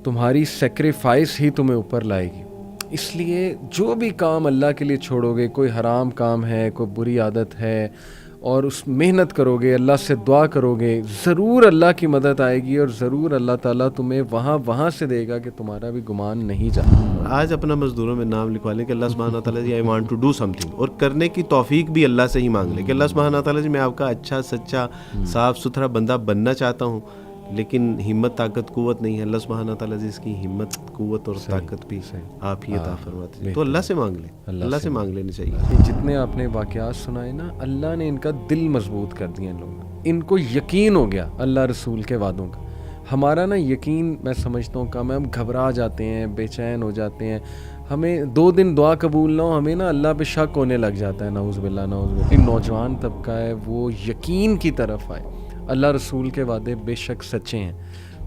تمہاری سیکریفائس ہی تمہیں اوپر لائے گی. اس لیے جو بھی کام اللہ کے لیے چھوڑو گے, کوئی حرام کام ہے, کوئی بری عادت ہے, اور اس محنت کرو گے, اللہ سے دعا کرو گے, ضرور اللہ کی مدد آئے گی, اور ضرور اللہ تعالیٰ تمہیں وہاں سے دے گا کہ تمہارا بھی گمان نہیں جاتا. آج اپنا مزدوروں میں نام لکھوا لیں کہ اللہ سبحانہ و تعالیٰ جی I want to do something, اور کرنے کی توفیق بھی اللہ سے ہی مانگ لیں کہ اللہ سبحانہ و تعالیٰ جی میں آپ کا اچھا سچا صاف ستھرا بندہ بننا چاہتا ہوں, لیکن ہمت طاقت قوت نہیں ہے. اللہ سبحانہ تعالیٰ جی اس کی ہمت قوت اور طاقت بھی آپ ہی عطا فرماتے ہیں. تو اللہ سے مانگ لیں, اللہ سے مانگ لینی چاہیے. جتنے آپ نے واقعات سنائے نا, اللہ نے ان کا دل مضبوط کر دیا. ان لوگوں ان کو یقین ہو گیا اللہ رسول کے وعدوں کا. ہمارا نا یقین میں سمجھتا ہوں کم ہے, ہم گھبرا جاتے ہیں, بے چین ہو جاتے ہیں, ہمیں 2 دن دعا قبول نہ ہو ہمیں نا اللہ پہ شک ہونے لگ جاتا ہے. نعوذ باللہ نعوذ باللہ. نوجوان طبقہ ہے وہ یقین کی طرف آئے. اللہ رسول کے وعدے بے شک سچے ہیں,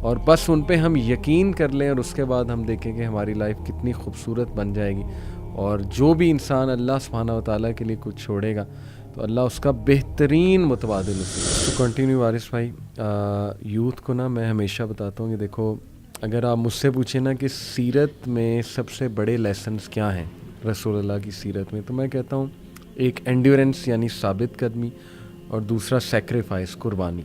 اور بس ان پہ ہم یقین کر لیں, اور اس کے بعد ہم دیکھیں کہ ہماری لائف کتنی خوبصورت بن جائے گی. اور جو بھی انسان اللہ سبحانہ و تعالیٰ کے لیے کچھ چھوڑے گا تو اللہ اس کا بہترین متبادل ہوگا. تو کنٹینیو وارث بھائی, یوتھ کو نا میں ہمیشہ بتاتا ہوں کہ دیکھو, اگر آپ مجھ سے پوچھیں نا کہ سیرت میں سب سے بڑے لیسنز کیا ہیں رسول اللہ کی سیرت میں, تو میں کہتا ہوں ایک اینڈیورنس یعنی ثابت قدمی, اور دوسرا سیکریفائس قربانی.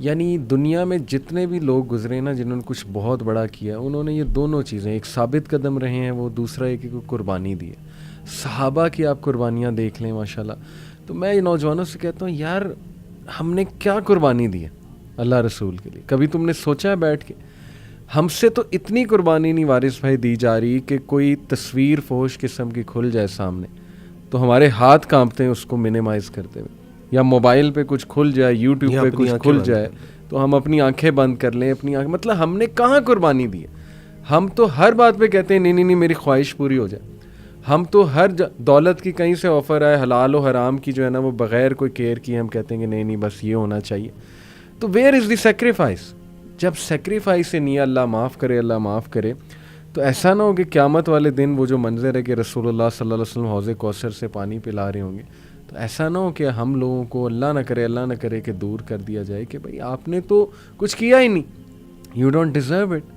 یعنی دنیا میں جتنے بھی لوگ گزرے نا جنہوں نے کچھ بہت بڑا کیا, انہوں نے یہ دونوں چیزیں, ایک ثابت قدم رہے ہیں وہ, دوسرا ایک قربانی دی ہے. صحابہ کی آپ قربانیاں دیکھ لیں ماشاءاللہ. تو میں نوجوانوں سے کہتا ہوں یار ہم نے کیا قربانی دی ہے اللہ رسول کے لیے؟ کبھی تم نے سوچا ہے بیٹھ کے؟ ہم سے تو اتنی قربانی نہیں وارث بھائی دی جا رہی کہ کوئی تصویر فوش قسم کی کھل جائے سامنے تو ہمارے ہاتھ کانپتے ہیں اس کو منیمائز کرتے ہوئے, یا موبائل پہ کچھ کھل جائے, یوٹیوب پہ کچھ کھل جائے تو ہم اپنی آنکھیں بند کر لیں. مطلب ہم نے کہاں قربانی دی ہے؟ ہم تو ہر بات پہ کہتے ہیں نہیں میری خواہش پوری ہو جائے. ہم تو ہر دولت کی کہیں سے آفر آئے, حلال و حرام کی جو ہے نا وہ بغیر کوئی کیئر کی ہم کہتے ہیں کہ نہیں بس یہ ہونا چاہیے. تو ویئر از دی سیکریفائس؟ جب سیکریفائس ہی نہیں ہے, اللہ معاف کرے, اللہ معاف کرے, تو ایسا نہ ہو کہ قیامت والے دن وہ جو منظر ہے کہ رسول اللہ صلی اللہ علیہ وسلم حوض کوثر سے پانی پلا رہے ہوں گے, تو ایسا نہ ہو کہ ہم لوگوں کو اللہ نہ کرے کہ دور کر دیا جائے کہ بھائی آپ نے تو کچھ کیا ہی نہیں, یو ڈونٹ ڈیزرو اٹ.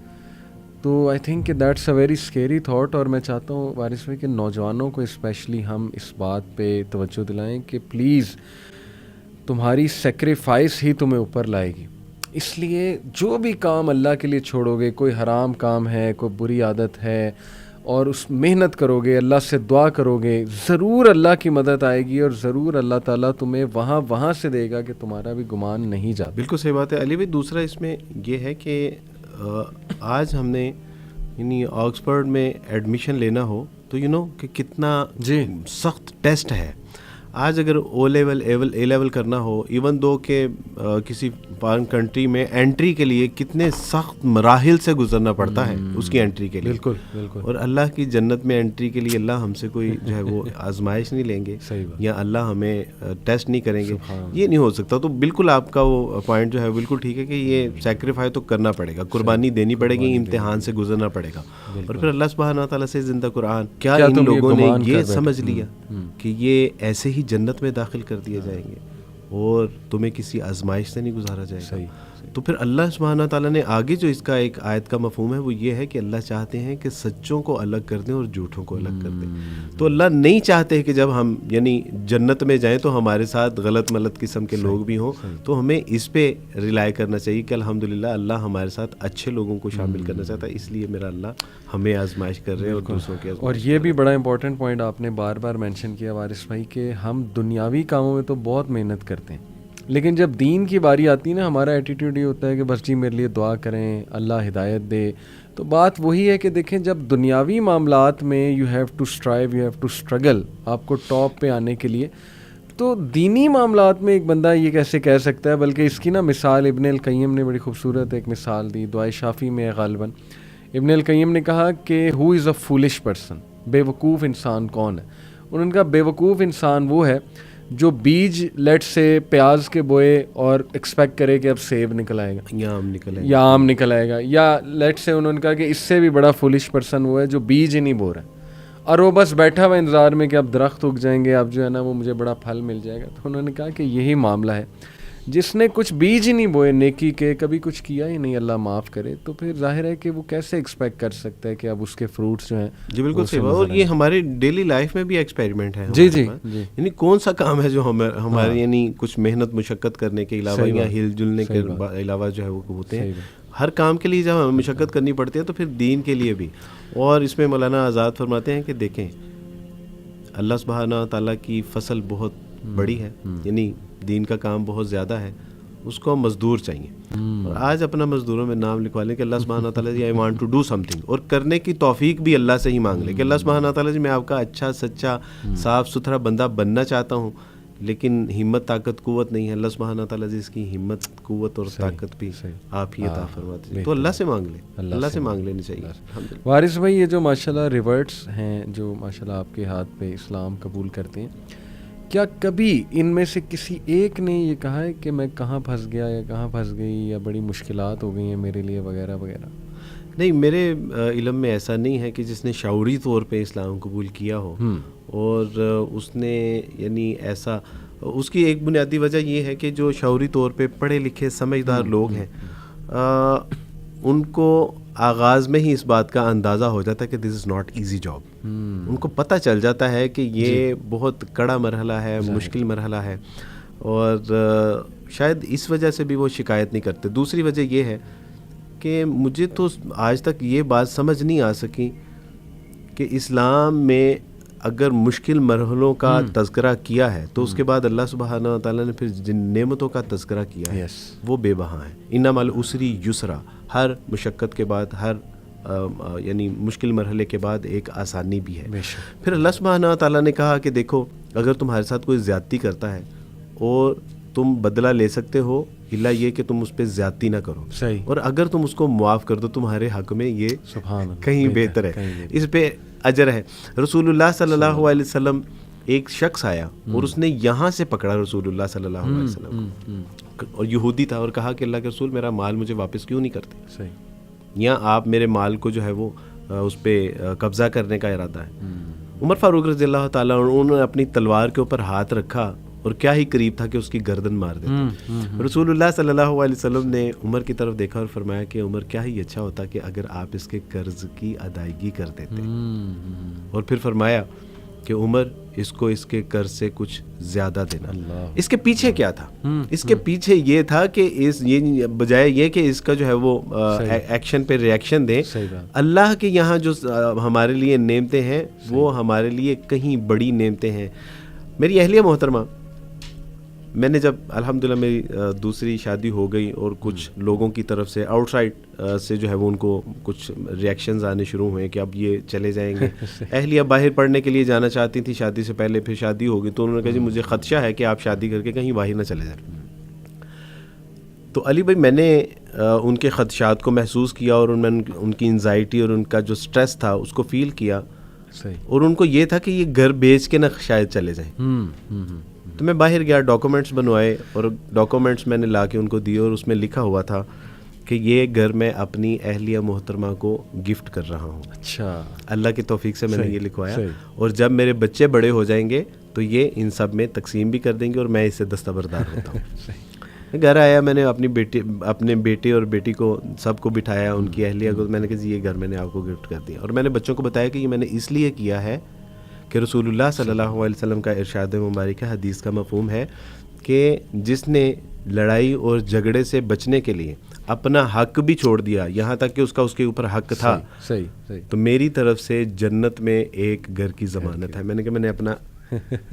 تو آئی تھنک کہ that's a very scary thought. اور میں چاہتا ہوں وارث بھائی کہ نوجوانوں کو اسپیشلی ہم اس بات پہ توجہ دلائیں کہ پلیز تمہاری سیکریفائس ہی تمہیں اوپر لائے گی. اس لیے جو بھی کام اللہ کے لیے چھوڑو گے, کوئی حرام کام ہے, کوئی بری عادت ہے, اور اس محنت کرو گے, اللہ سے دعا کرو گے, ضرور اللہ کی مدد آئے گی, اور ضرور اللہ تعالیٰ تمہیں وہاں سے دے گا کہ تمہارا بھی گمان نہیں جاتا. بالکل صحیح بات ہے علی بھائی. دوسرا اس میں یہ ہے کہ آج ہم نے یعنی آکسفورڈ میں ایڈمیشن لینا ہو تو کہ کتنا سخت ٹیسٹ ہے. آج اگر او لیول اے لیول کرنا ہو, ایون دو کہ کسی فارن کنٹری میں انٹری کے لیے کتنے سخت مراحل سے گزرنا پڑتا ہے اس کی انٹری کے لیے. بالکل. اور اللہ کی جنت میں انٹری کے لیے اللہ ہم سے کوئی جو ہے وہ آزمائش نہیں لیں گے, یا اللہ ہمیں ٹیسٹ نہیں کریں گے, یہ نہیں ہو سکتا. تو بالکل آپ کا وہ پوائنٹ جو ہے بالکل ٹھیک ہے کہ یہ سیکریفائی تو کرنا پڑے گا, قربانی دینی پڑے گی, امتحان سے گزرنا پڑے گا. اور پھر اللہ سبحانہ تعالیٰ سے زندہ قرآن, کیا ان لوگوں نے یہ سمجھ لیا کہ یہ ایسے ہی جنت میں داخل کر دیے جائیں گے اور تمہیں کسی آزمائش سے نہیں گزارا جائے گا. تو پھر اللہ سبحانہ تعالیٰ نے آگے جو اس کا ایک آیت کا مفہوم ہے وہ یہ ہے کہ اللہ چاہتے ہیں کہ سچوں کو الگ کر دیں اور جھوٹوں کو الگ کر دیں. تو اللہ نہیں چاہتے کہ جب ہم یعنی جنت میں جائیں تو ہمارے ساتھ غلط ملت قسم کے لوگ بھی ہوں. تو ہمیں اس پہ ریلائی کرنا چاہیے کہ الحمدللہ اللہ ہمارے ساتھ اچھے لوگوں کو شامل کرنا چاہتا ہے, اس لیے میرا اللہ ہمیں آزمائش کر رہے ہیں اور دوسروں کے. اور یہ بھی بڑا امپورٹنٹ پوائنٹ آپ نے بار بار مینشن کیا وارث بھائی کہ ہم دنیاوی کاموں میں تو بہت محنت کرتے ہیں, لیکن جب دین کی باری آتی ہے نا ہمارا ایٹیٹیوڈ یہ ہوتا ہے کہ بس جی میرے لیے دعا کریں, اللہ ہدایت دے. تو بات وہی ہے کہ دیکھیں جب دنیاوی معاملات میں you have to strive, you have to struggle آپ کو ٹاپ پہ آنے کے لیے, تو دینی معاملات میں ایک بندہ یہ کیسے کہہ سکتا ہے. بلکہ اس کی نا مثال ابن القیم نے بڑی خوبصورت ایک مثال دی, دعائے شافی میں غالباً ابن القیم نے کہا کہ ہو از اے فولش پرسن, بے وقوف انسان کون ہے. انہوں نے کہا بے وقوف انسان وہ ہے جو بیج لیٹ سے پیاز کے بوئے اور ایکسپیکٹ کرے کہ اب سیب نکل آئے گا یا آم نکل آئے گا, یا لیٹ سے انہوں نے کہا کہ اس سے بھی بڑا فولش پرسن وہ ہے جو بیج ہی نہیں بو رہا اور وہ بس بیٹھا ہوا انتظار میں کہ اب درخت اگ جائیں گے, اب جو ہے نا وہ مجھے بڑا پھل مل جائے گا. تو انہوں نے کہا کہ یہی معاملہ ہے جس نے کچھ بیج ہی نہیں بوئے نیکی کے, کبھی کچھ کیا ہی نہیں, اللہ معاف کرے, تو پھر ظاہر ہے کہ وہ کیسے ایکسپیکٹ کر سکتا ہے کہ اب اس کے فروٹس جو ہیں. جی بالکل صحیح بات. اور یہ ہماری ڈیلی لائف میں بھی ایکسپیریمنٹ ہے. جی جی, یعنی کون سا کام ہے جو ہمارے یعنی کچھ محنت مشقت کرنے کے علاوہ یا ہل جلنے کے علاوہ جو ہے وہ ہوتے ہیں. ہر کام کے لیے جب ہمیں مشقت کرنی پڑتی ہے تو پھر دین کے لیے بھی. اور اس میں مولانا آزاد فرماتے ہیں کہ دیکھیں اللہ سبحانہ تعالیٰ کی فصل بہت بڑی ہے, یعنی دین کا کام بہت زیادہ ہے, اس کو مزدور چاہیے. اور آج اپنا مزدوروں میں نام لکھوا لیں کہ اللہ سبحانہ تعالیٰ جی I want to do something, اور کرنے کی توفیق بھی اللہ سے ہی مانگ لیں کہ اللہ سبحانہ تعالیٰ جی میں آپ کا اچھا سچا صاف ستھرا بندہ بننا چاہتا ہوں, لیکن ہمت طاقت قوت نہیں ہے. اللہ سبحانہ تعالیٰ جی اس کی ہمت قوت اور طاقت بھی آپ ہی عطا فرماتے ہیں. تو اللہ سے مانگ لیں, اللہ سے مانگ لینی چاہیے. وارث بھائی, یہ جو ماشاءاللہ ریورٹس ہیں جو ماشاءاللہ آپ کے ہاتھ پہ اسلام قبول کرتے ہیں, کیا کبھی ان میں سے کسی ایک نے یہ کہا ہے کہ میں کہاں پھنس گیا یا کہاں پھنس گئی یا بڑی مشکلات ہو گئی ہیں میرے لیے وغیرہ وغیرہ؟ نہیں, میرے علم میں ایسا نہیں ہے کہ جس نے شعوری طور پہ اسلام قبول کیا ہو. اور اس نے یعنی ایسا, اس کی ایک بنیادی وجہ یہ ہے کہ جو شعوری طور پہ پڑھے لکھے سمجھدار لوگ ہیں ان کو آغاز میں ہی اس بات کا اندازہ ہو جاتا ہے کہ دس از ناٹ ایزی جاب. ان کو پتہ چل جاتا ہے کہ یہ بہت کڑا مرحلہ ہے, مشکل مرحلہ ہے, اور شاید اس وجہ سے بھی وہ شکایت نہیں کرتے. دوسری وجہ یہ ہے کہ مجھے تو آج تک یہ بات سمجھ نہیں آ سکی کہ اسلام میں اگر مشکل مرحلوں کا تذکرہ کیا ہے تو اس کے بعد اللہ سبحانہ تعالیٰ نے پھر جن نعمتوں کا تذکرہ کیا ہے وہ بے بہا ہیں. ان مع العسر یسرا, ہر مشقت کے بعد, ہر یعنی مشکل مرحلے کے بعد ایک آسانی بھی ہے. پھر اللہ سبحانہ تعالیٰ نے کہا کہ دیکھو اگر تمہارے ساتھ کوئی زیادتی کرتا ہے اور تم بدلہ لے سکتے ہو, الا یہ کہ تم اس پہ زیادتی نہ کرو, اور اگر تم اس کو معاف کر دو تمہارے حق میں یہ کہیں بہتر ہے, اس پہ اجر ہے. رسول اللہ صلی اللہ علیہ وسلم, ایک شخص آیا اور اس نے یہاں سے پکڑا رسول اللہ صلی اللہ علیہ وسلم کو, اور یہودی تھا, اور کہا کہ اللہ کے رسول میرا مال مجھے واپس کیوں نہیں کرتے, یا آپ میرے مال کو جو ہے وہ اس پہ قبضہ کرنے کا ارادہ ہے. عمر فاروق رضی اللہ تعالیٰ انہوں نے اپنی تلوار کے اوپر ہاتھ رکھا اور کیا ہی قریب تھا کہ اس کی گردن مار دیتے. رسول اللہ صلی اللہ علیہ وسلم نے عمر کی طرف دیکھا اور فرمایا کہ عمر کیا ہی اچھا ہوتا کہ اگر آپ اس کے قرض کی ادائیگی کر دیتے. اور پھر فرمایا کہ عمر اس کو اس کے قرض سے کچھ زیادہ دینا. اس کے پیچھے کیا تھا؟ اس کے پیچھے یہ تھا کہ یہ بجائے یہ کہ اس کا جو ہے وہ ایکشن پہ ریئیکشن دیں, اللہ کے یہاں جو ہمارے لیے نعمتیں ہیں وہ ہمارے لیے کہیں بڑی نعمتیں ہیں. میری اہلیہ محترمہ, میں نے جب الحمدللہ میری دوسری شادی ہو گئی اور کچھ لوگوں کی طرف سے آؤٹ سائڈ سے جو ہے وہ ان کو کچھ ریئیکشنز آنے شروع ہوئے کہ اب یہ چلے جائیں گے. اہلیہ باہر پڑھنے کے لیے جانا چاہتی تھی شادی سے پہلے, پھر شادی ہو گئی تو انہوں نے کہا جی مجھے خدشہ ہے کہ آپ شادی کر کے کہیں باہر نہ چلے جائیں. تو علی بھائی میں نے ان کے خدشات کو محسوس کیا اور ان کی انزائٹی اور ان کا جو سٹریس تھا اس کو فیل کیا, اور ان کو یہ تھا کہ یہ گھر بیچ کے نہ شاید چلے جائیں. تو میں باہر گیا, ڈاکومنٹس بنوائے اور ڈاکومنٹس میں نے لا کے ان کو دیے, اور اس میں لکھا ہوا تھا کہ یہ گھر میں اپنی اہلیہ محترمہ کو گفٹ کر رہا ہوں. اچھا, اللہ کی توفیق سے میں نے یہ لکھوایا, اور جب میرے بچے بڑے ہو جائیں گے تو یہ ان سب میں تقسیم بھی کر دیں گے اور میں اس سے دستبردار ہوتا ہوں. گھر آیا, میں نے اپنے بیٹے اور بیٹی کو سب کو بٹھایا, ان کی اہلیہ کو, میں نے کہا یہ گھر میں نے آپ کو گفٹ کر دیا. اور میں نے بچوں کو بتایا کہ یہ میں نے اس لیے کیا ہے کہ رسول اللہ صلی اللہ علیہ وسلم کا ارشاد مبارک ہے, حدیث کا مفہوم ہے کہ جس نے لڑائی اور جھگڑے سے بچنے کے لیے اپنا حق بھی چھوڑ دیا, یہاں تک کہ اس کے اوپر حق تھا, تو میری طرف سے جنت میں ایک گھر کی ضمانت ہے. میں نے کہا میں نے اپنا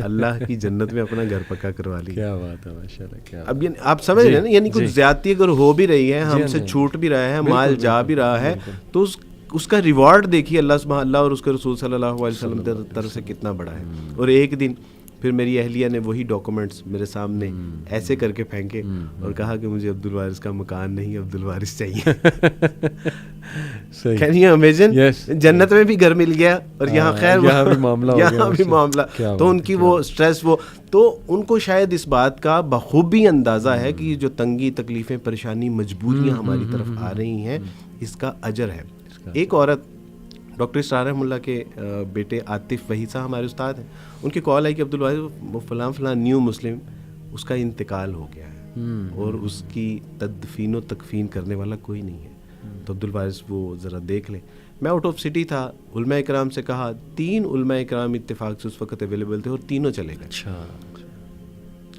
اللہ کی جنت میں اپنا گھر پکا کروا لی. کیا بات ہے, ماشاءاللہ, کیا. اب آپ سمجھ رہے ہیں نا, یعنی کچھ زیادتی اگر ہو بھی رہی ہے, ہم سے چھوٹ بھی رہا ہے, مال جا بھی رہا ہے, تو اس کا ریوارڈ دیکھیے اللہ اور اس کے رسول صلی اللہ علیہ وسلم کی طرف سے کتنا بڑا ہے. اور ایک دن پھر میری اہلیہ نے وہی ڈاکومنٹس میرے سامنے ایسے کر کے پھینکے اور کہا کہ مجھے عبد الوارث کا مکان نہیں, عبد الوارث چاہیے. Can you imagine? جنت میں بھی گھر مل گیا اور یہاں خیر یہاں بھی معاملہ. تو ان کی وہ سٹریس, وہ تو ان کو شاید اس بات کا بخوبی اندازہ ہے کہ جو تنگی, تکلیفیں, پریشانی, مجبوریاں ہماری طرف آ رہی ہیں, اس کا اجر ہے. ایک عورت, ڈاکٹر اسرار رحمہ اللہ کے بیٹے عاطف وحید صاحب ہمارے استاد ہیں, ان کی کال آئی کہ عبد الوارث وہ فلاں نیو مسلم, اس کا انتقال ہو گیا ہے. اور اس کی تدفین و تکفین کرنے والا کوئی نہیں ہے. تو عبدالوارث وہ ذرا دیکھ لیں. میں آؤٹ آف سٹی تھا, علماء اکرام سے کہا, 3 علماء اکرام اتفاق سے اس وقت اویلیبل تھے اور تینوں چلے گئے. اچھا.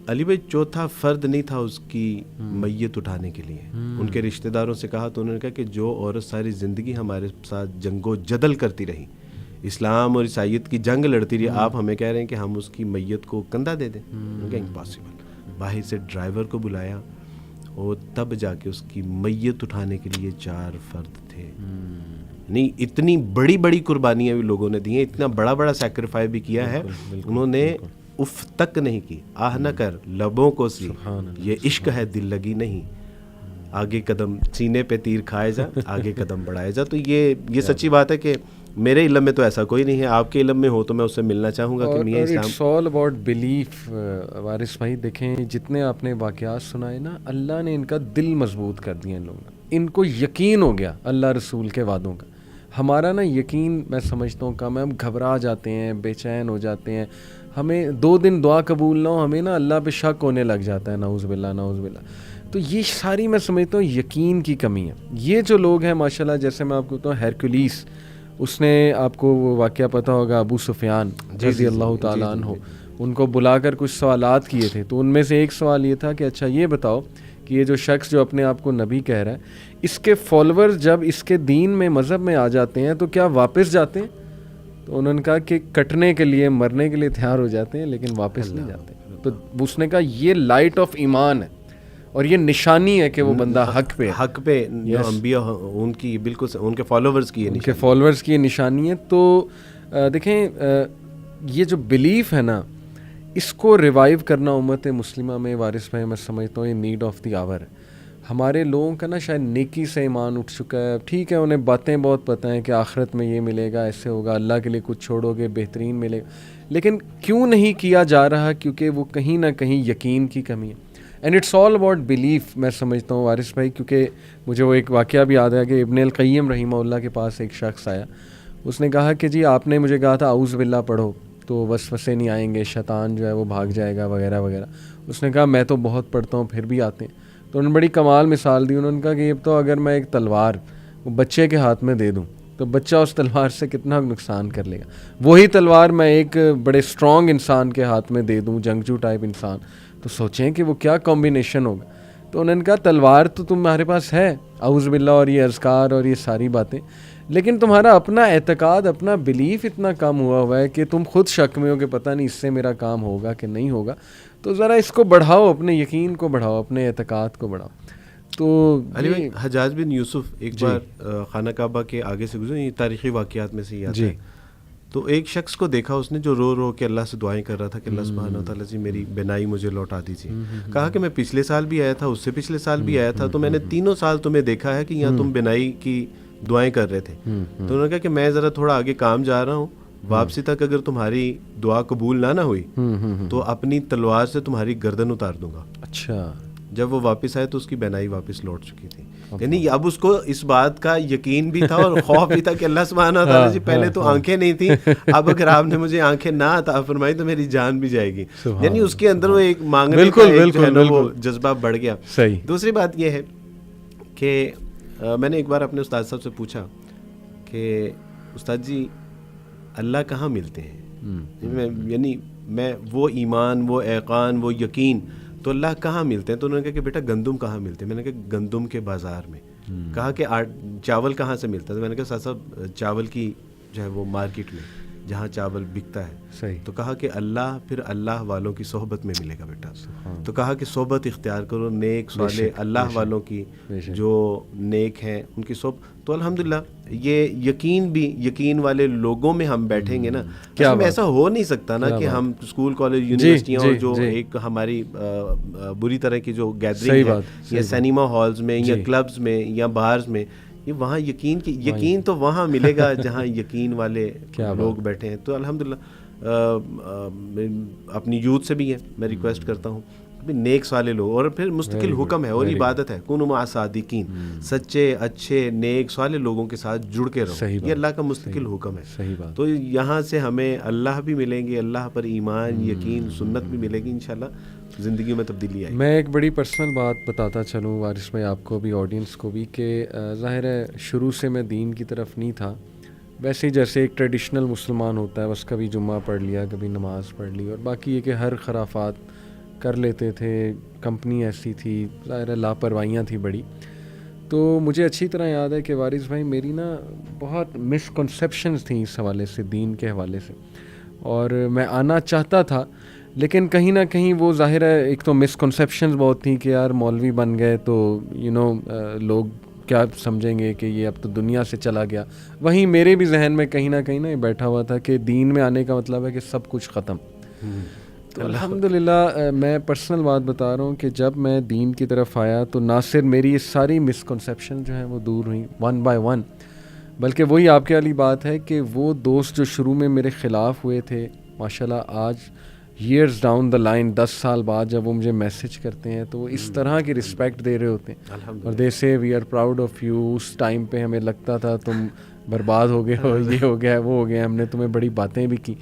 علی بھائی چوتھا فرد نہیں تھا اس کی میت اٹھانے کے لیے. ان کے رشتہ داروں سے کہا تو انہوں نے کہا کہ جو عورت ساری زندگی ہمارے ساتھ جنگ و جدل کرتی رہی, اسلام اور عیسائیت کی جنگ لڑتی رہی, آپ ہمیں کہہ رہے ہیں کہ ہم اس کی میت کو کندھا دے دیں؟ امپاسبل. باہر سے ڈرائیور کو بلایا اور تب جا کے اس کی میت اٹھانے کے لیے 4 فرد تھے. نہیں, اتنی بڑی بڑی قربانیاں بھی لوگوں نے دی ہیں, اتنا بڑا بڑا سیکریفائی بھی کیا ہے. انہوں نے اف تک نہیں کی, آہ نہ کر لبوں کو سی, یہ عشق ہے دل لگی نہیں, آگے قدم سینے پہ تیر کھائے جا, آگے قدم بڑھائے جا. تو یہ سچی بات ہے کہ میرے علم میں تو ایسا کوئی نہیں ہے, آپ کے علم میں ہو تو میں اس سے ملنا چاہوں گا کہ میاں اسلام. It's all about belief. Waris بھائی دیکھیں, جتنے آپ نے واقعات سنائے نا, اللہ نے ان کا دل مضبوط کر دیا. ان لوگوں نے, ان کو یقین ہو گیا اللہ رسول کے وعدوں کا. ہمارا نا یقین میں سمجھتا ہوں کم ہے, ہم گھبرا جاتے ہیں, بے چین ہو جاتے ہیں, ہمیں 2 دن دعا قبول نہ ہو, ہمیں نا اللہ پہ شک ہونے لگ جاتا ہے. نعوذ باللہ نعوذ باللہ. تو یہ ساری میں سمجھتا ہوں یقین کی کمی ہے. یہ جو لوگ ہیں ماشاءاللہ, جیسے میں آپ کو بتاؤں ہیرکولیس, اس نے, آپ کو وہ واقعہ پتہ ہوگا, ابو سفیان رضی اللہ تعالیٰ عنہ, ان کو بلا کر کچھ سوالات کیے تھے. تو ان میں سے ایک سوال یہ تھا کہ اچھا یہ بتاؤ کہ یہ جو شخص جو اپنے آپ کو نبی کہہ رہا ہے, اس کے فالوور جب اس کے دین میں مذہب میں آ جاتے ہیں تو کیا واپس جاتے ہیں؟ تو انہوں نے کہا کہ کٹنے کے لیے مرنے کے لیے تیار ہو جاتے ہیں لیکن واپس نہیں جاتے. تو اس نے کہا یہ لائٹ آف ایمان ہے اور یہ نشانی ہے کہ وہ بندہ حق پہ انبیاء ان کی بالکل ان کے فالوورز کی یہ نشانی ہے. تو دیکھیں, یہ جو بلیف ہے نا, اس کو ریوائیو کرنا امت مسلمہ میں, وارث بھائی, میں سمجھتا ہوں یہ نیڈ آف دی آور ہے. ہمارے لوگوں کا نا شاید نیکی سے ایمان اٹھ چکا ہے. ٹھیک ہے, انہیں باتیں بہت پتہ ہیں کہ آخرت میں یہ ملے گا, ایسے ہوگا, اللہ کے لیے کچھ چھوڑو گے بہترین ملے گا, لیکن کیوں نہیں کیا جا رہا؟ کیونکہ وہ کہیں نہ کہیں یقین کی کمی ہے. And it's all about belief, میں سمجھتا ہوں وارث بھائی. کیونکہ مجھے وہ ایک واقعہ بھی یاد ہے کہ ابن القیم رحمہ اللہ کے پاس ایک شخص آیا, اس نے کہا کہ جی آپ نے مجھے کہا تھا اعوذ باللہ پڑھو تو وسوسے نہیں آئیں گے, شیطان جو ہے وہ بھاگ جائے گا وغیرہ وغیرہ. اس نے کہا میں تو بہت پڑھتا ہوں پھر بھی آتے ہیں. تو انہوں نے بڑی کمال مثال دی. انہوں نے کہا کہ اب تو اگر میں ایک تلوار بچے کے ہاتھ میں دے دوں تو بچہ اس تلوار سے کتنا نقصان کر لے گا. وہی تلوار میں ایک بڑے اسٹرانگ انسان کے ہاتھ میں دے دوں, جنگجو ٹائپ انسان, تو سوچیں کہ وہ کیا کمبینیشن ہوگا. تو انہوں نے کہا تلوار تو تمہارے پاس ہے, اعوذ باللہ اور یہ اذکار اور یہ ساری باتیں, لیکن تمہارا اپنا اعتقاد, اپنا بلیف اتنا کم ہوا ہے کہ تم خود شک میں ہو کہ پتہ نہیں اس سے میرا کام ہوگا کہ نہیں ہوگا. تو ذرا اس کو بڑھاؤ, اپنے یقین کو بڑھاؤ, اپنے اعتقاد کو بڑھاؤ. تو علی بھائی, حجاج بن یوسف ایک بار خانہ کعبہ کے آگے سے گزرے, یہ تاریخی واقعات میں سے یاد ہے. تو ایک شخص کو دیکھا اس نے جو رو رو کے اللہ سے دعائیں کر رہا تھا کہ اللہ سبحانہ وتعالیٰ جی میری بینائی مجھے لوٹا دیجیے. کہا کہ میں پچھلے سال بھی آیا تھا, اس سے پچھلے سال بھی آیا تھا, تو میں نے 3 سال تمہیں دیکھا ہے کہ یہاں تم بینائی کی دعائیں کر رہے تھے. تو انہوں نے کہا کہ میں ذرا تھوڑا آگے کام جا رہا ہوں, واپسی تک اگر تمہاری دعا قبول نہ ہوئی تو اپنی تلوار سے تمہاری گردن اتار دوں گا. اچھا. جب وہ واپس آئے تو اس کی بینائی واپس لوٹ چکی تھی. یعنی اب اس کو اس بات کا یقین بھی تھا اور خوف بھی تھا کہ اللہ سبحانہ وتعالیٰ جی پہلے تو آنکھیں نہیں تھیں, اب اگر آپ نے مجھے آنکھیں نہ عطا فرمائی تو میری جان بھی جائے گی. یعنی اس کے اندر وہ ایک مانگنے کا وہ جذبہ بڑھ گیا. دوسری بات یہ ہے کہ میں نے ایک بار اپنے استاد صاحب سے پوچھا کہ استاد جی اللہ کہاں ملتے ہیں؟ یعنی میں وہ ایمان, وہ ایقان, وہ یقین, تو اللہ کہاں ملتے ہیں؟ تو انہوں نے کہا کہ بیٹا گندم کہاں ملتے ہیں؟ میں نے کہا گندم کے بازار میں. کہا کہ چاول کہاں سے ملتا ہے؟ تو میں نے کہا صاحب چاول کی جو ہے وہ مارکیٹ میں جہاں چاول بکتا ہے. صحیح. تو کہا کہ اللہ پھر اللہ والوں کی صحبت میں ملے گا بیٹا. تو کہا کہ صحبت اختیار کرو نیک صالح اللہ والوں کی, جو نیک ہیں ان کی صحبت. تو الحمدللہ یہ یقین بھی, یقین والے لوگوں میں ہم بیٹھیں گے نا. ایسا ہو نہیں سکتا نا کہ ہم اسکول کالج یونیورسٹیاں اور جو ایک ہماری بری طرح کی جو گیدرنگ ہے یا سینما ہالز میں یا کلبز میں یا بارز میں, یہ وہاں یقین تو وہاں ملے گا جہاں یقین والے لوگ بیٹھے ہیں. تو الحمدللہ اپنی یوتھ سے بھی ہے, میں ریکویسٹ کرتا ہوں نیک والے لوگ, اور پھر مستقل حکم ہے اور عبادت ہے, کونوا مع صادقین, سچے اچھے نیک والے لوگوں کے ساتھ جڑ کے رہو, یہ اللہ کا مستقل حکم ہے. تو یہاں سے ہمیں اللہ بھی ملیں گے, اللہ پر ایمان یقین سنت بھی ملے گی, انشاءاللہ زندگی میں تبدیلی آئے گی. میں ایک بڑی پرسنل بات بتاتا چلوں وارث بھائی, آپ کو بھی آڈینس کو بھی, کہ ظاہر ہے شروع سے میں دین کی طرف نہیں تھا, ویسے جیسے ایک ٹریڈیشنل مسلمان ہوتا ہے, بس کبھی جمعہ پڑھ لیا, کبھی نماز پڑھ لی, اور باقی یہ کہ ہر خرافات کر لیتے تھے. کمپنی ایسی تھی, ظاہر لاپرواہیاں تھی بڑی. تو مجھے اچھی طرح یاد ہے کہ وارث بھائی میری نا بہت مسکنسیپشنز تھیں اس حوالے سے, دین کے حوالے سے, اور میں آنا چاہتا تھا, لیکن کہیں نہ کہیں وہ ظاہر ہے ایک تو مسکنسیپشنز بہت تھیں کہ یار مولوی بن گئے تو لوگ کیا سمجھیں گے کہ یہ اب تو دنیا سے چلا گیا. وہیں میرے بھی ذہن میں کہیں نہ کہیں نا یہ بیٹھا ہوا تھا کہ دین میں آنے کا مطلب ہے کہ سب کچھ ختم. تو الحمدللہ میں پرسنل بات بتا رہا ہوں کہ جب میں دین کی طرف آیا تو نہ صرف میری یہ ساری مسکنسیپشن جو ہیں وہ دور ہوئیں ون بائی ون, بلکہ وہی آپ کے والی بات ہے کہ وہ دوست جو شروع میں میرے خلاف ہوئے تھے, ماشاءاللہ آج ایئرز ڈاؤن دا لائن 10 سال بعد جب وہ مجھے میسج کرتے ہیں تو وہ اس طرح کی رسپیکٹ دے رہے ہوتے ہیں, اور they say we are proud of you. اس ٹائم پہ ہمیں لگتا تھا تم برباد ہو گئے ہو, یہ ہو گیا وہ ہو گیا, ہم نے تمہیں بڑی باتیں بھی کی,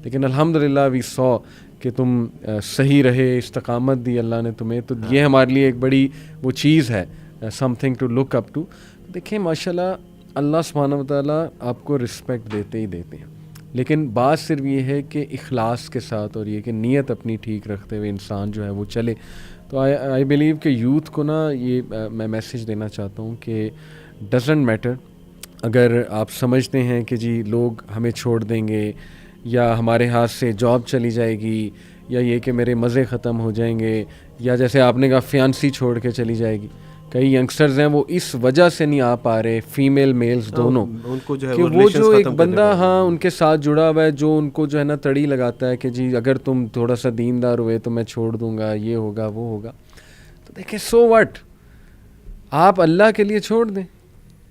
لیکن الحمدللہ وی سو کہ تم صحیح رہے, استقامت دی اللہ نے تمہیں. تو یہ ہمارے لیے ایک بڑی وہ چیز ہے, something to look up to. دیکھیں ماشاءاللہ اللہ سبحانہ وتعالیٰ آپ کو رسپیکٹ دیتے ہی دیتے ہیں, لیکن بات صرف یہ ہے کہ اخلاص کے ساتھ اور یہ کہ نیت اپنی ٹھیک رکھتے ہوئے انسان جو ہے وہ چلے. تو آئی بلیو کہ یوتھ کو نا یہ میں میسیج دینا چاہتا ہوں کہ ڈزنٹ میٹر اگر آپ سمجھتے ہیں کہ جی لوگ ہمیں چھوڑ دیں گے, یا ہمارے ہاتھ سے جاب چلی جائے گی, یا یہ کہ میرے مزے ختم ہو جائیں گے, یا جیسے آپ نے کہا فیانسی چھوڑ کے چلی جائے گی. کئی ینگسٹرز ہیں وہ اس وجہ سے نہیں آ پا رہے, فیمیل میلز دونوں, ان کو جو ہے کہ وہ جو ایک بندہ ان کے ساتھ جڑا ہوا ہے جو ان کو جو ہے نا تڑی لگاتا ہے کہ جی اگر تم تھوڑا سا دیندار ہوئے تو میں چھوڑ دوں گا, یہ ہوگا وہ ہوگا. تو دیکھیں سو واٹ, آپ اللہ کے لیے چھوڑ دیں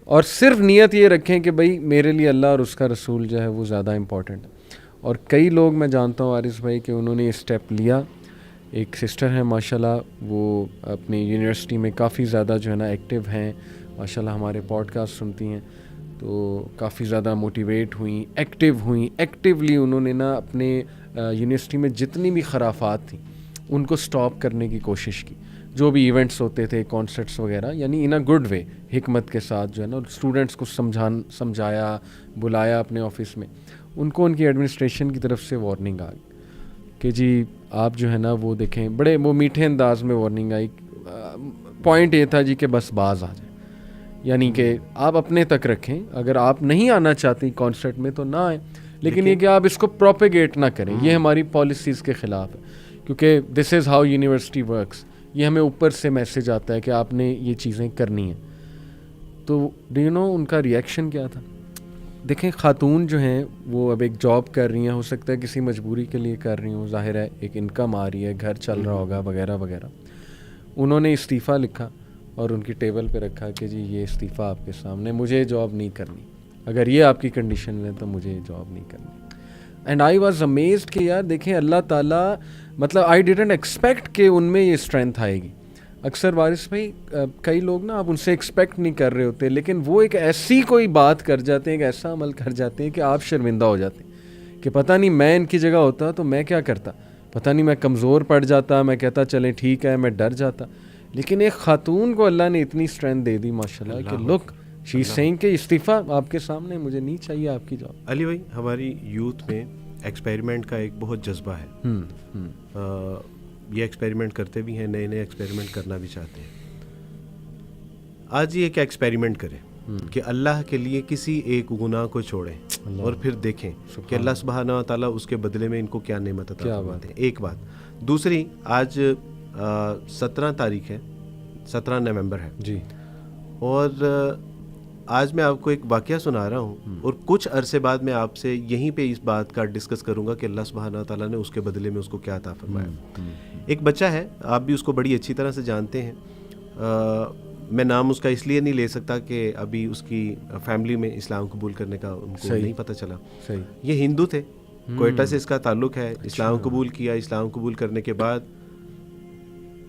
اور صرف نیت یہ رکھیں کہ بھائی میرے لیے اللہ اور اس کا رسول جو ہے وہ زیادہ امپورٹنٹ ہے. اور کئی لوگ میں جانتا ہوں وارث بھائی کہ انہوں نے یہ اسٹیپ لیا. ایک سسٹر ہیں ماشاءاللہ, وہ اپنی یونیورسٹی میں کافی زیادہ جو ہے نا ایکٹیو ہیں, ماشاءاللہ ہمارے پوڈ کاسٹ سنتی ہیں, تو کافی زیادہ موٹیویٹ ہوئیں, ایکٹیو ہوئیں. ایکٹیولی انہوں نے نا اپنے یونیورسٹی میں جتنی بھی خرافات تھیں ان کو سٹاپ کرنے کی کوشش کی. جو بھی ایونٹس ہوتے تھے, کانسرٹس وغیرہ, یعنی ان اے گڈ وے, حکمت کے ساتھ جو ہے نا اسٹوڈنٹس کو سمجھایا, بلایا اپنے آفس میں. ان کو ان کی ایڈمنسٹریشن کی طرف سے وارننگ آ گئی کہ جی آپ جو ہے نا وہ دیکھیں, بڑے وہ میٹھے انداز میں وارننگ آئی. پوائنٹ یہ تھا جی کہ بس باز آ جائیں, یعنی کہ آپ اپنے تک رکھیں, اگر آپ نہیں آنا چاہتی کانسرٹ میں تو نہ آئیں, لیکن یہ کہ آپ اس کو پروپیگیٹ نہ کریں, یہ ہماری پالیسیز کے خلاف ہے, کیونکہ دس از ہاؤ یونیورسٹی ورکس. یہ ہمیں اوپر سے میسج آتا ہے کہ آپ نے یہ چیزیں کرنی ہیں. تو ڈو یو نو ان کا ریئیکشن کیا تھا؟ دیکھیں خاتون جو ہیں وہ اب ایک جاب کر رہی ہیں, ہو سکتا ہے کسی مجبوری کے لیے کر رہی ہوں, ظاہر ہے ایک انکم آ رہی ہے, گھر چل رہا ہوگا وغیرہ وغیرہ. انہوں نے استعفیٰ لکھا اور ان کی ٹیبل پہ رکھا کہ جی یہ استعفیٰ آپ کے سامنے, مجھے جاب نہیں کرنی, اگر یہ آپ کی کنڈیشن ہے تو مجھے جاب نہیں کرنی. اینڈ آئی واز امیزڈ کہ یار دیکھیں اللہ تعالیٰ, مطلب آئی ڈیڈنٹ ایکسپیکٹ کہ ان میں یہ اسٹرینتھ آئے گی. اکثر وارث بھائی کئی لوگ نا آپ ان سے ایکسپیکٹ نہیں کر رہے ہوتے, لیکن وہ ایک ایسی کوئی بات کر جاتے ہیں, ایک ایسا عمل کر جاتے ہیں کہ آپ شرمندہ ہو جاتے ہیں کہ پتہ نہیں میں ان کی جگہ ہوتا تو میں کیا کرتا, پتہ نہیں میں کمزور پڑ جاتا, میں کہتا چلیں ٹھیک ہے, میں ڈر جاتا. لیکن ایک خاتون کو اللہ نے اتنی اسٹرینتھ دے دی ماشاءاللہ کہ لک شی از سیئنگ کہ استعفیٰ آپ کے سامنے, مجھے نہیں چاہیے آپ کی جاب. علی بھائی ہماری یوتھ میں ایکسپیریمنٹ کا ایک بہت جذبہ ہے, یہ ایکسپیریمنٹ کرتے بھی ہیں, نئے نئے ایکسپیریمنٹ کرنا بھی چاہتے ہیں. آج یہ ایک ایکسپیریمنٹ کریں کہ اللہ کے لیے کسی ایک گناہ کو چھوڑیں اور پھر دیکھیں کہ اللہ سبحانہ و تعالیٰ اس کے بدلے میں ان کو کیا نعمت عطا فرماتے ہیں. ایک بات. دوسری, آج 17 تاریخ ہے, 17 نومبر ہے جی, اور آج میں آپ کو ایک واقعہ سنا رہا ہوں, اور کچھ عرصے بعد میں آپ سے یہیں پہ اس بات کا ڈسکس کروں گا کہ اللہ سبحانہ و تعالیٰ نے اس کے بدلے میں اس کو کیا عطا فرمایا. ایک بچہ ہے, آپ بھی اس کو بڑی اچھی طرح سے جانتے ہیں, میں نام اس کا اس لیے نہیں لے سکتا کہ ابھی اس کی فیملی میں اسلام قبول کرنے کا ان کو نہیں پتہ چلا. یہ ہندو تھے, کوئٹہ سے اس کا تعلق ہے, اسلام قبول کیا. اسلام قبول کرنے کے بعد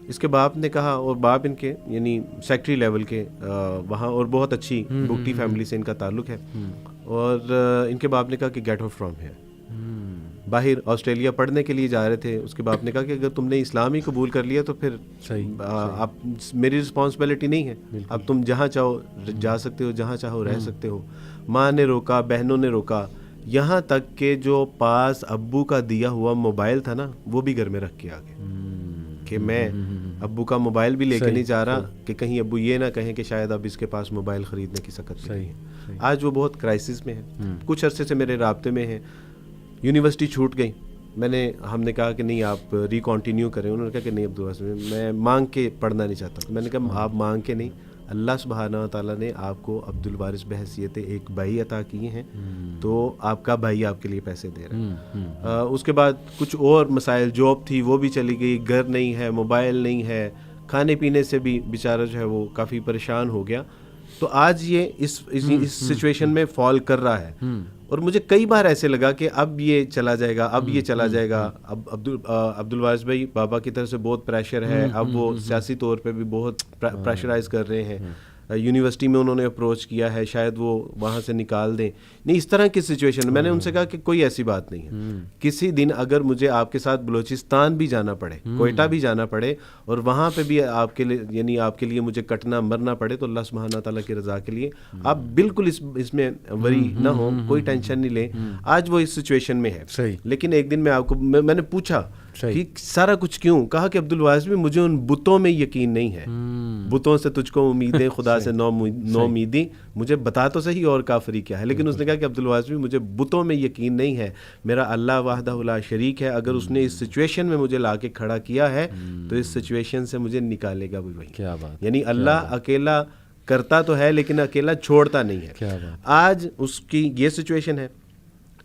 اس کے باپ نے کہا, اور باپ ان کے یعنی سیکٹری لیول کے وہاں, اور بہت اچھی بگٹی فیملی سے ان کا تعلق ہے, اور ان کے باپ نے کہا کہ گیٹ آؤٹ فرام ہیئر. باہر آسٹریلیا پڑھنے کے لیے جا رہے تھے, اس کے باپ نے کہا کہ اگر تم نے اسلام ہی قبول کر لیا تو پھر اب میری رسپانسبلٹی نہیں ہے, اب تم جہاں چاہو جا سکتے ہو, جہاں چاہو رہ سکتے ہو. ماں نے روکا, بہنوں نے روکا, یہاں تک کہ جو پاس ابو کا دیا ہوا موبائل تھا نا وہ بھی گھر میں رکھ کے آ گئے کہ میں ابو کا موبائل بھی لے کے نہیں جا رہا کہ کہیں ابو یہ نہ کہیں کہ شاید اب اس کے پاس موبائل خریدنے کی سکت نہیں ہے. آج وہ بہت کرائسس میں ہے, کچھ عرصے سے میرے رابطے میں ہے. یونیورسٹی چھوٹ گئی, ہم نے کہا کہ نہیں آپ ریکنٹینیو کریں. انہوں نے کہا کہ نہیں عبدالواسع میں مانگ کے پڑھنا نہیں چاہتا. میں نے کہا آپ مانگ کے نہیں, اللہ سبحانہ و تعالیٰ نے آپ کو عبدالوارث بحیثیت ایک بھائی عطا کیے ہیں, تو آپ کا بھائی آپ کے لیے پیسے دے رہا ہے. اس کے بعد کچھ اور مسائل, جاب تھی وہ بھی چلی گئی, گھر نہیں ہے, موبائل نہیں ہے, کھانے پینے سے بھی بیچارہ جو ہے وہ کافی پریشان ہو گیا. تو آج یہ اس سچویشن میں فال کر رہا ہے, اور مجھے کئی بار ایسے لگا کہ اب یہ چلا جائے گا, اب یہ چلا جائے گا. اب عبدالوارث بھائی بابا کی طرف سے بہت پریشر ہے, اب وہ سیاسی طور پہ بھی بہت پریشرائز کر رہے ہیں. یونیورسٹی میں انہوں نے اپروچ کیا ہے, شاید وہ وہاں سے نکال دیں. نہیں, اس طرح کی سچویشن میں نے ان سے کہا کہ کوئی ایسی بات نہیں ہے, کسی دن اگر مجھے آپ کے ساتھ بلوچستان بھی جانا پڑے, کوئٹہ بھی جانا پڑے, اور وہاں پہ بھی آپ کے لیے یعنی آپ کے لیے مجھے کٹنا مرنا پڑے, تو اللہ سبحانہ تعالیٰ کی رضا کے لیے آپ بالکل اس میں وری نہ ہو, کوئی ٹینشن نہیں لیں. آج وہ اس سچویشن میں ہے. لیکن ایک دن میں نے پوچھا کہ سارا کچھ کیوں, کہا کہ عبدالوارث بھی مجھے ان بتوں میں یقین نہیں ہے, بتوں سے تجھ کو امیدیں, خدا سے نو امیدی, مجھے بتا تو صحیح اور کافری کیا ہے. لیکن اس نے کہا کہ عبدالوارث بھی مجھے بتوں میں یقین نہیں ہے, میرا اللہ وحدہ لا شریک ہے, اگر اس نے اس سچویشن میں مجھے لا کے کھڑا کیا ہے تو اس سچویشن سے مجھے نکالے گا بھی وہی. کیا بات, یعنی اللہ اکیلا کرتا تو ہے لیکن اکیلا چھوڑتا نہیں ہے. آج اس کی یہ سچویشن ہے.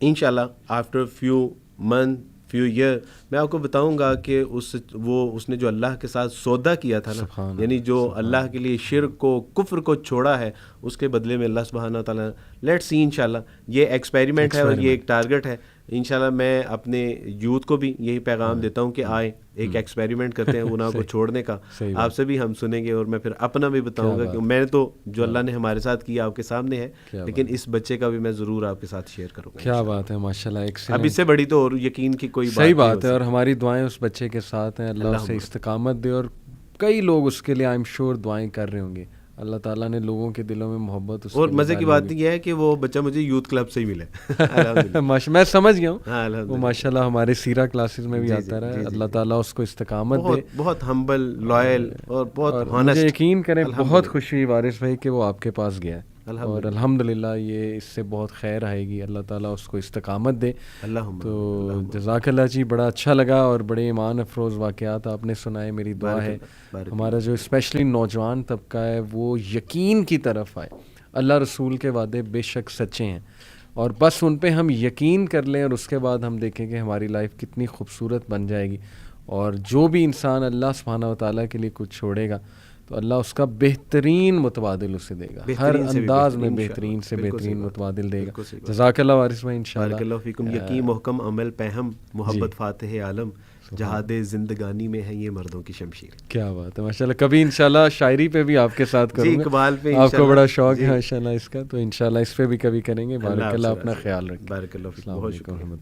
انشاءاللہ after few month few year میں آپ کو بتاؤں گا کہ اس نے جو اللہ کے ساتھ سودا کیا تھا نا, یعنی جو اللہ کے لیے شرک کو, کفر کو چھوڑا ہے, اس کے بدلے میں اللہ سبحانہ تعالیٰ, لیٹس سی انشاءاللہ. یہ ایکسپیریمنٹ ہے اور یہ ایک ٹارگٹ ہے. انشاءاللہ میں اپنے یوتھ کو بھی یہی پیغام دیتا ہوں کہ آئیں ایک ایکسپیریمنٹ کرتے ہیں گناہ کو چھوڑنے کا. آپ سے بھی ہم سنیں گے, اور میں پھر اپنا بھی بتاؤں گا کہ میں نے تو جو اللہ نے ہمارے ساتھ کیا آپ کے سامنے ہے, لیکن اس بچے کا بھی میں ضرور آپ کے ساتھ شیئر کروں گا. کیا بات ہے, ماشاءاللہ. اب اس سے بڑی تو اور یقین کی کوئی صحیح بات ہے, اور ہماری دعائیں اس بچے کے ساتھ ہیں. اللہ اسے استقامت دے, اور کئی لوگ اس کے لیے آئی ایم شیور دعائیں کر رہے ہوں گے. اللہ تعالیٰ نے لوگوں کے دلوں میں محبت. اور مزے کی بات یہ ہے کہ وہ بچہ مجھے یوتھ کلب سے ہی ملا. میں سمجھ گیا ہوں, وہ ماشاءاللہ ہمارے سیرہ کلاسز میں بھی آتا رہا ہے. اللہ تعالیٰ اس کو استقامت دے. بہت ہمبل, لائل اور بہت مجھے یقین کریں بہت خوشی ہوئی وارث بھائی کہ وہ آپ کے پاس گیا ہے, اور الحمدللہ یہ اس سے بہت خیر آئے گی. اللہ تعالیٰ اس کو استقامت دے. تو جزاک اللہ جی, بڑا اچھا لگا, اور بڑے ایمان افروز واقعات آپ نے سنائے. میری دعا ہے ہمارا جو اسپیشلی نوجوان طبقہ ہے وہ یقین کی طرف آئے. اللہ رسول کے وعدے بے شک سچے ہیں, اور بس ان پہ ہم یقین کر لیں, اور اس کے بعد ہم دیکھیں کہ ہماری لائف کتنی خوبصورت بن جائے گی. اور جو بھی انسان اللہ سبحانہ و تعالیٰ کے لیے کچھ چھوڑے گا تو اللہ اس کا بہترین متبادل اسے دے گا, ہر انداز میں بہترین سے بہترین متبادل دے گا. جزاک اللہ وارث بھائی. انشاءاللہ بارک اللہ فیکم. یقین محکم عمل پہم, محبت فاتح عالم, جہاد زندگانی میں ہے یہ مردوں کی شمشیر. کیا بات ہے, ماشاءاللہ. کبھی انشاءاللہ شاعری پہ بھی آپ کے ساتھ کروں گا, اقبال پہ آپ کو بڑا شوق ہے ماشاءاللہ اس کا, تو انشاءاللہ اس پہ بھی کبھی کریں گے. بارک اللہ, اپنا خیال رکھیں. بارک اللہ فیکم. بہت شکریہ.